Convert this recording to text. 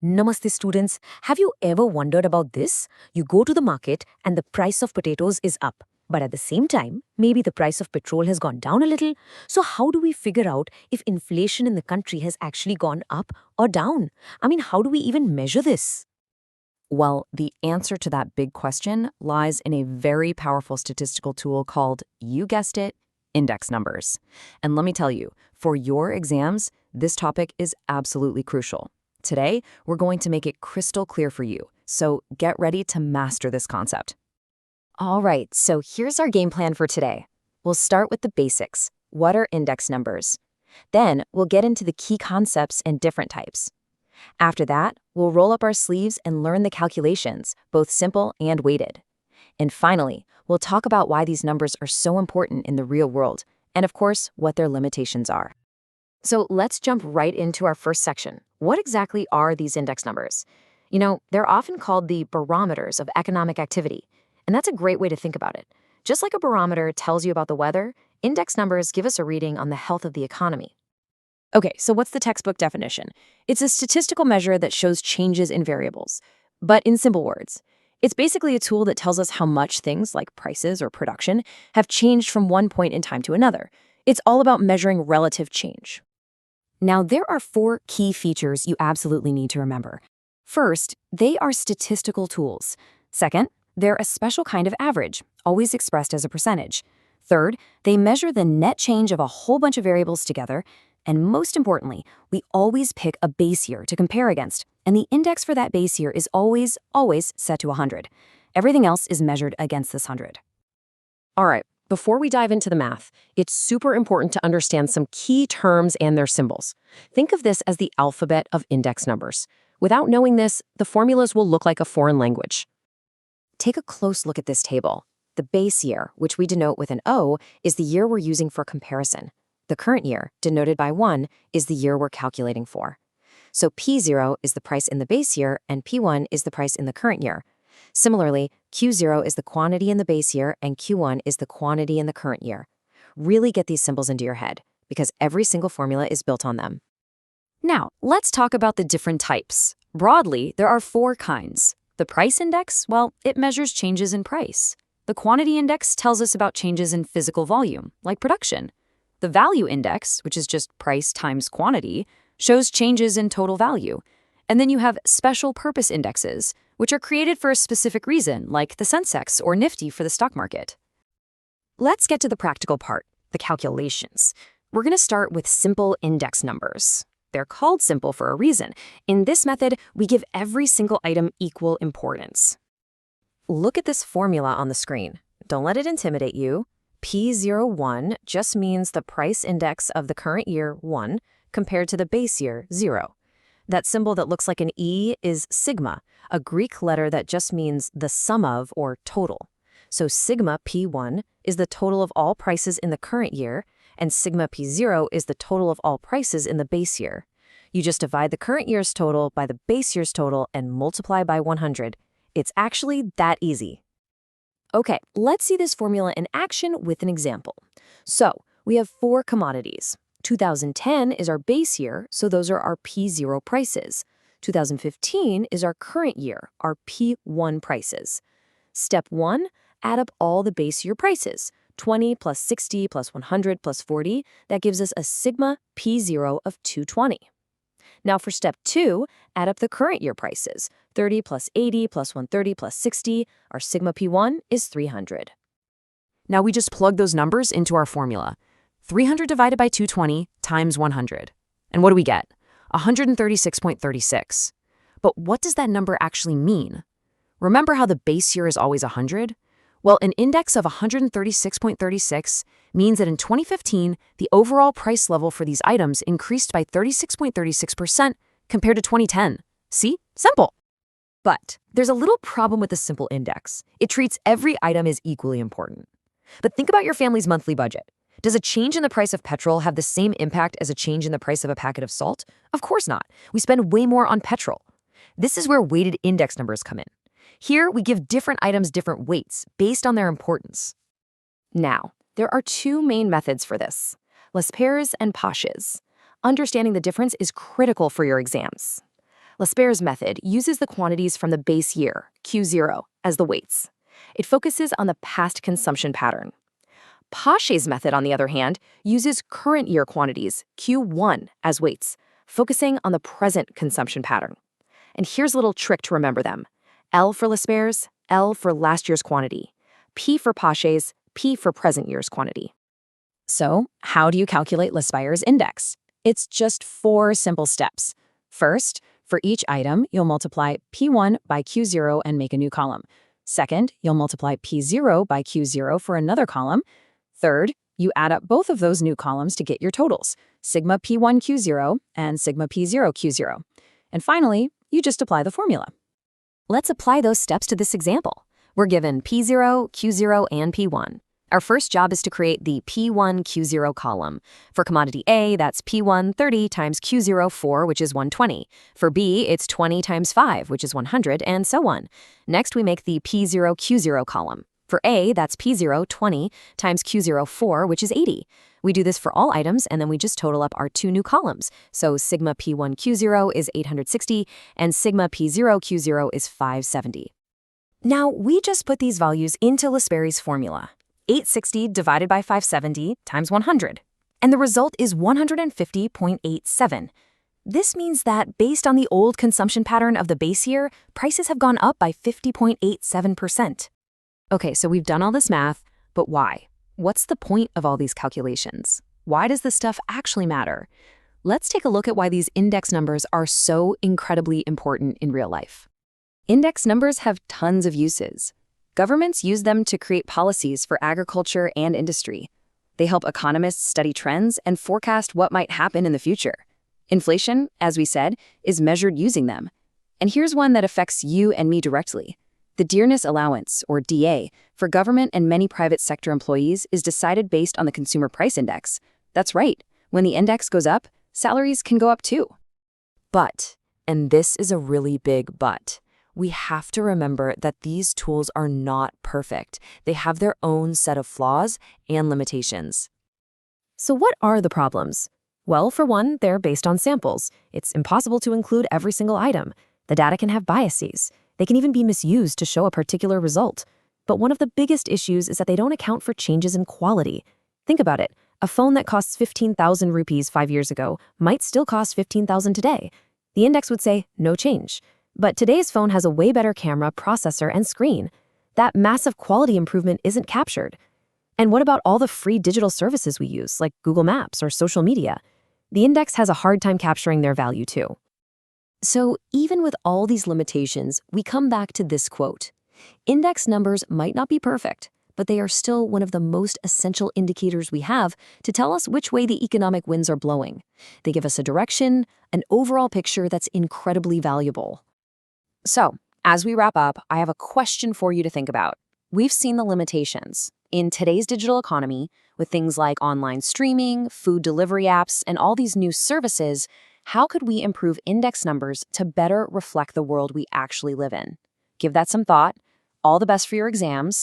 Namaste students. Have you ever wondered about this? You go to the market and the price of potatoes is up. But at the same time, maybe the price of petrol has gone down a little. So how do we figure out if inflation in the country has actually gone up or down? I mean, how do we even measure this? Well, the answer to that big question lies in a very powerful statistical tool called, you guessed it, index numbers. And let me tell you, for your exams, this topic is absolutely crucial. Today, we're going to make it crystal clear for you, so get ready to master this concept. All right, so here's our game plan for today. We'll start with the basics. What are index numbers? Then we'll get into the key concepts and different types. After that, we'll roll up our sleeves and learn the calculations, both simple and weighted. And finally, we'll talk about why these numbers are so important in the real world, and of course, what their limitations are. So let's jump right into our first section. What exactly are these index numbers? You know, they're often called the barometers of economic activity, and that's a great way to think about it. Just like a barometer tells you about the weather, index numbers give us a reading on the health of the economy. Okay, so what's the textbook definition? It's a statistical measure that shows changes in variables. But in simple words, it's basically a tool that tells us how much things like prices or production have changed from one point in time to another. It's all about measuring relative change. Now, there are 4 key features you absolutely need to remember. First, they are statistical tools. Second, they're a special kind of average, always expressed as a percentage. Third, they measure the net change of a whole bunch of variables together. And most importantly, we always pick a base year to compare against, and the index for that base year is always set to 100. Everything else is measured against this 100. All right, before we dive into the math, it's super important to understand some key terms and their symbols. Think of this as the alphabet of index numbers. Without knowing this, the formulas will look like a foreign language. Take a close look at this table. The base year, which we denote with an O, is the year we're using for comparison. The current year, denoted by 1, is the year we're calculating for. So P0 is the price in the base year, and P1 is the price in the current year. Similarly, Q0 is the quantity in the base year, and Q1 is the quantity in the current year. Really get these symbols into your head, because every single formula is built on them. Now, let's talk about the different types. Broadly, there are 4 kinds. The price index, well, it measures changes in price. The quantity index tells us about changes in physical volume, like production. The value index, which is just price times quantity, shows changes in total value. And then you have special purpose indexes, which are created for a specific reason, like the Sensex or Nifty for the stock market. Let's get to the practical part, the calculations. We're going to start with simple index numbers. They're called simple for a reason. In this method, we give every single item equal importance. Look at this formula on the screen. Don't let it intimidate you. P01 just means the price index of the current year, 1, compared to the base year, 0. That symbol that looks like an E is sigma, a Greek letter that just means the sum of or total. So sigma P1 is the total of all prices in the current year, and sigma P0 is the total of all prices in the base year. You just divide the current year's total by the base year's total and multiply by 100. It's actually that easy. Okay, let's see this formula in action with an example. So, we have 4 commodities. 2010 is our base year, so those are our P0 prices. 2015 is our current year, our P1 prices. Step 1, add up all the base year prices. 20 plus 60 plus 100 plus 40, that gives us a sigma P0 of 220. Now for step 2, add up the current year prices. 30 plus 80 plus 130 plus 60, our sigma P1 is 300. Now we just plug those numbers into our formula. 300 divided by 220 times 100. And what do we get? 136.36. But what does that number actually mean? Remember how the base year is always 100? Well, an index of 136.36 means that in 2015, the overall price level for these items increased by 36.36% compared to 2010. See? Simple. But there's a little problem with the simple index. It treats every item as equally important. But think about your family's monthly budget. Does a change in the price of petrol have the same impact as a change in the price of a packet of salt? Of course not. We spend way more on petrol. This is where weighted index numbers come in. Here, we give different items different weights based on their importance. Now, there are 2 main methods for this, Laspeyres and Paches. Understanding the difference is critical for your exams. Lasper's method uses the quantities from the base year, Q0, as the weights. It focuses on the past consumption pattern. Pache's method, on the other hand, uses current year quantities, Q1, as weights, focusing on the present consumption pattern. And here's a little trick to remember them. L for Lasper's, L for last year's quantity. P for Pache's, P for present year's quantity. So, how do you calculate Lasper's index? It's just 4 simple steps. First, for each item, you'll multiply P1 by Q0 and make a new column. Second, you'll multiply P0 by Q0 for another column. Third, you add up both of those new columns to get your totals, sigma P1 Q0 and sigma P0 Q0. And finally, you just apply the formula. Let's apply those steps to this example. We're given P0, Q0, and P1. Our first job is to create the P1 Q0 column. For commodity A, that's P1 30 times Q0 4, which is 120. For B, it's 20 times 5, which is 100, and so on. Next, we make the P0 Q0 column. For A, that's P0 20 times Q0 4, which is 80. We do this for all items, and then we just total up our 2 new columns. So sigma P1 Q0 is 860, and sigma P0 Q0 is 570. Now, we just put these values into Lasper's formula. 860 divided by 570 times 100. And the result is 150.87. This means that based on the old consumption pattern of the base year, prices have gone up by 50.87%. Okay, so we've done all this math, but why? What's the point of all these calculations? Why does this stuff actually matter? Let's take a look at why these index numbers are so incredibly important in real life. Index numbers have tons of uses. Governments use them to create policies for agriculture and industry. They help economists study trends and forecast what might happen in the future. Inflation, as we said, is measured using them. And here's one that affects you and me directly. The Dearness Allowance, or DA, for government and many private sector employees is decided based on the Consumer Price Index. That's right. When the index goes up, salaries can go up too. But, and this is a really big but, we have to remember that these tools are not perfect. They have their own set of flaws and limitations. So what are the problems? Well, for one, they're based on samples. It's impossible to include every single item. The data can have biases. They can even be misused to show a particular result. But one of the biggest issues is that they don't account for changes in quality. Think about it. A phone that costs 15,000 rupees 5 years ago might still cost 15,000 today. The index would say no change. But today's phone has a way better camera, processor, and screen. That massive quality improvement isn't captured. And what about all the free digital services we use, like Google Maps or social media? The index has a hard time capturing their value too. So even with all these limitations, we come back to this quote. Index numbers might not be perfect, but they are still one of the most essential indicators we have to tell us which way the economic winds are blowing. They give us a direction, an overall picture that's incredibly valuable. So, as we wrap up, I have a question for you to think about. We've seen the limitations. In today's digital economy, with things like online streaming, food delivery apps, and all these new services, how could we improve index numbers to better reflect the world we actually live in? Give that some thought. All the best for your exams.